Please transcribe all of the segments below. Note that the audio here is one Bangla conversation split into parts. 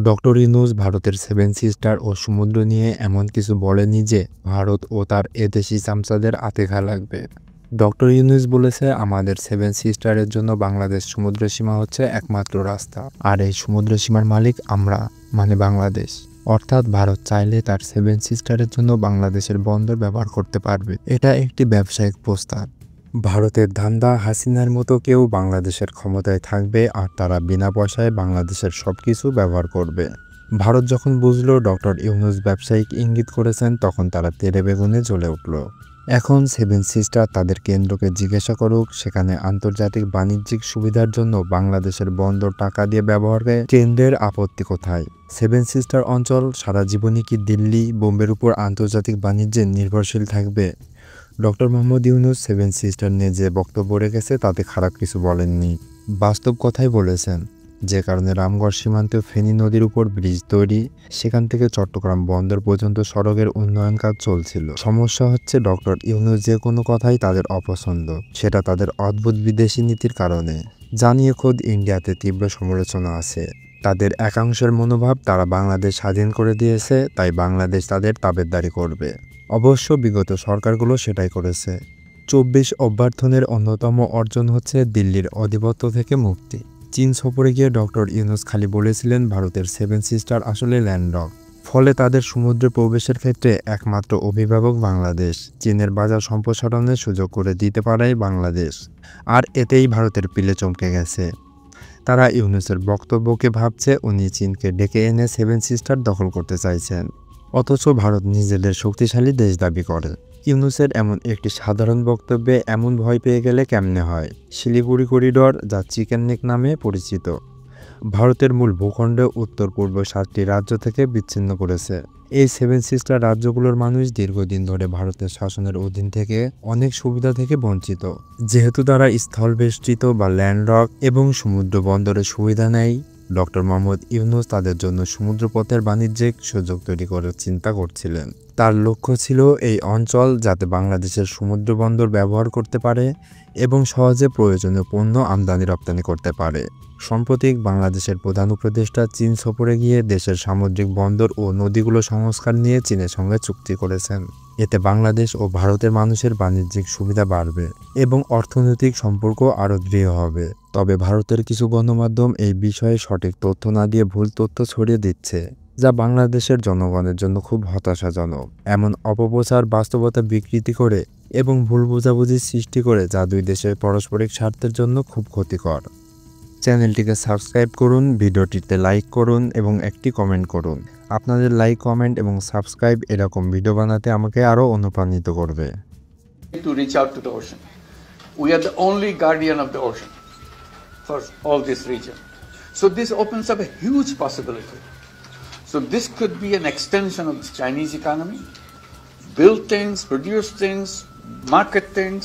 ডক্টর ইউনূস ভারতের সেভেন সিস্টার ও সমুদ্র নিয়ে এমন কিছু বলেনি যে ভারত ও তার এদেশি চামচাদের আতিঘা লাগবে। ডক্টর ইউনূস বলেছে, আমাদের সেভেন সিস্টারের জন্য বাংলাদেশ সমুদ্র সীমা হচ্ছে একমাত্র রাস্তা, আর এই সমুদ্র সীমার মালিক আমরা, মানে বাংলাদেশ। অর্থাৎ ভারত চাইলে তার সেভেন সিস্টারের জন্য বাংলাদেশের বন্দর ব্যবহার করতে পারবে। এটা একটি ব্যবসায়িক প্রস্তাব। ভারতের ধান্দা, হাসিনার মতো কেউ বাংলাদেশের ক্ষমতায় থাকবে আর তারা বিনা পয়সায় বাংলাদেশের সবকিছু ব্যবহার করবে। ভারত যখন বুঝলো ডক্টর ইউনূস ব্যবসায়িক ইঙ্গিত করেছেন, তখন তারা তেলে বেগুনে জ্বলে উঠল। এখন সেভেন সিস্টার তাদের কেন্দ্রকে জিজ্ঞাসা করুক, সেখানে আন্তর্জাতিক বাণিজ্যিক সুবিধার জন্য বাংলাদেশের বন্দর টাকা দিয়ে ব্যবহারে কেন্দ্রের আপত্তি কোথায়? সেভেন সিস্টার অঞ্চল সারা জীবনই কি দিল্লি, বোম্বের উপর আন্তর্জাতিক বাণিজ্যে নির্ভরশীল থাকবে? Doctor Mohammad Yunus seven sister নিয়ে যে বক্তব্য রেখেছে তাতে খারাপ কিছু বলেননি, বাস্তব কথাই বলেছেন। যে কারণে রামগড় সীমান্তে ফেনী নদীর উপর ব্রিজ তৈরি, সেখান থেকে চট্টগ্রাম বন্দর পর্যন্ত সড়কের উন্নয়ন কাজ চলছিল। সমস্যা হচ্ছে ডক্টর ইউনূস যে কোনো কথাই তাদের অপছন্দ, সেটা তাদের অদ্ভুত বিদেশি নীতির কারণে। জানিয়ে খোদ ইন্ডিয়াতে তীব্র সমালোচনা আছে। তাদের একাংশের মনোভাব, তারা বাংলাদেশ স্বাধীন করে দিয়েছে, তাই বাংলাদেশ তাদের তাবেদারি করবে। অবশ্য বিগত সরকারগুলো সেটাই করেছে। 24 অভ্যর্থনের অন্যতম অর্জন হচ্ছে দিল্লির আধিপত্য থেকে মুক্তি। চীন সফরে গিয়ে ডক্টর ইউনূস খালি বলেছিলেন ভারতের সেভেন সিস্টার আসলে ল্যান্ডলক, ফলে তাদের সমুদ্রে প্রবেশের ক্ষেত্রে একমাত্র অভিভাবক বাংলাদেশ। চীনের বাজার সম্প্রসারণের সুযোগ করে দিতে পারে বাংলাদেশ, আর এতেই ভারতের পিলে চমকে গেছে। তারা ইউনূসের বক্তব্যকে ভাবছে উনি চীনকে ডেকে এনে সেভেন সিস্টার দখল করতে চাইছেন, অথচ ভারত নিজেদের শক্তিশালী দেশ দাবি করে। ইউনূসের এমন একটি সাধারণ বক্তব্যে এমন ভয় পেয়ে গেলে কেমনে হয়? শিলিগুড়ি করিডর, যা চিকেন নেক নামে পরিচিত, ভারতের মূল ভূখণ্ডে উত্তর পূর্ব 7টি রাজ্য থেকে বিচ্ছিন্ন করেছে। এই সেভেন সিস্টার রাজ্যগুলোর মানুষ দীর্ঘদিন ধরে ভারতের শাসনের অধীন থেকে অনেক সুবিধা থেকে বঞ্চিত। যেহেতু তারা স্থলবেষ্টিত বা ল্যান্ডলক এবং সমুদ্র বন্দরের সুবিধা নেয়, ডক্টর মোহাম্মদ ইউনূস তাদের জন্য সমুদ্রপথের বাণিজ্যিক সুযোগ তৈরি করার চিন্তা করছিলেন। তার লক্ষ্য ছিল এই অঞ্চল যাতে বাংলাদেশের সমুদ্র বন্দর ব্যবহার করতে পারে এবং সহজে প্রয়োজনীয় পণ্য আমদানি রপ্তানি করতে পারে। সাম্প্রতিক বাংলাদেশের প্রধান উপদেষ্টা চীন সফরে গিয়ে দেশের সামুদ্রিক বন্দর ও নদীগুলো সংস্কার নিয়ে চীনের সঙ্গে চুক্তি করেছেন। এতে বাংলাদেশ ও ভারতের মানুষের বাণিজ্যিক সুবিধা বাড়বে এবং অর্থনৈতিক সম্পর্ক আরও দৃঢ় হবে। তবে ভারতের কিছু গণমাধ্যম এই বিষয়ে সঠিক তথ্য না দিয়ে ভুল তথ্য ছড়িয়ে দিচ্ছে, যা বাংলাদেশের জনগণের জন্য খুব হতাশাজনক। এমন অপপ্রচার বাস্তবতা বিকৃতি করে এবং ভুল বোঝাবুঝির সৃষ্টি করে, যা দুই দেশের পারস্পরিক স্বার্থের জন্য খুব ক্ষতিকর। চ্যানেলটিকে সাবস্ক্রাইব করুন, ভিডিওটিতে লাইক করুন এবং একটি কমেন্ট করুন। আপনাদের লাইক, কমেন্ট এবং সাবস্ক্রাইব এরকম ভিডিও বানাতে আমাকে আরও অনুপ্রাণিত করবে। To reach out to the ocean. We are the only guardian of the ocean for all this region. So this opens up a huge possibility. So this could be an extension of the Chinese economy. Build things, produce things, market things,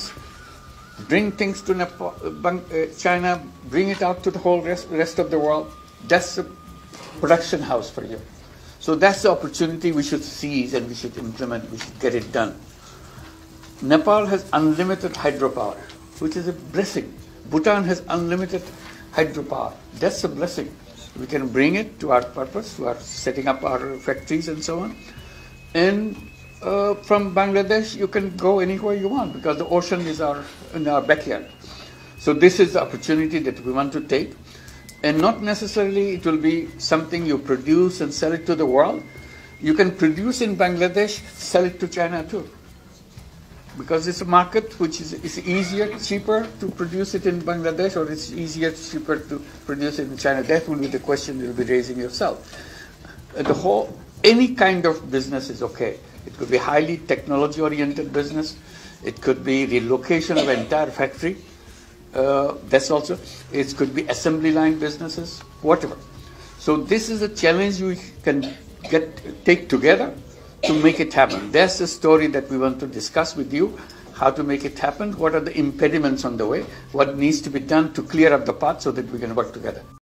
bring things to China, bring it out to the whole rest of the world. That's a production house for you. So that's the opportunity we should seize and we should implement, we should get it done. Nepal has unlimited hydropower, which is a blessing. Bhutan has unlimited hydropower. That's a blessing. We can bring it to our purpose, to our setting up our factories and so on. And from Bangladesh, you can go anywhere you want because the ocean is in our backyard. So this is the opportunity that we want to take. And not necessarily it will be something you produce and sell it to the world. You can produce in Bangladesh, sell it to China too. Because it's a market which is easier, cheaper to produce it in Bangladesh, or it's easier, cheaper to produce it in China. That will be the question you'll be raising yourself. Any kind of business is okay. It could be highly technology-oriented business. It could be relocation of entire factory. That's also. It could be assembly line businesses, whatever. So this is a challenge we can take together to make it happen. That's the story that we want to discuss with you, how to make it happen, what are the impediments on the way, what needs to be done to clear up the path so that we can work together.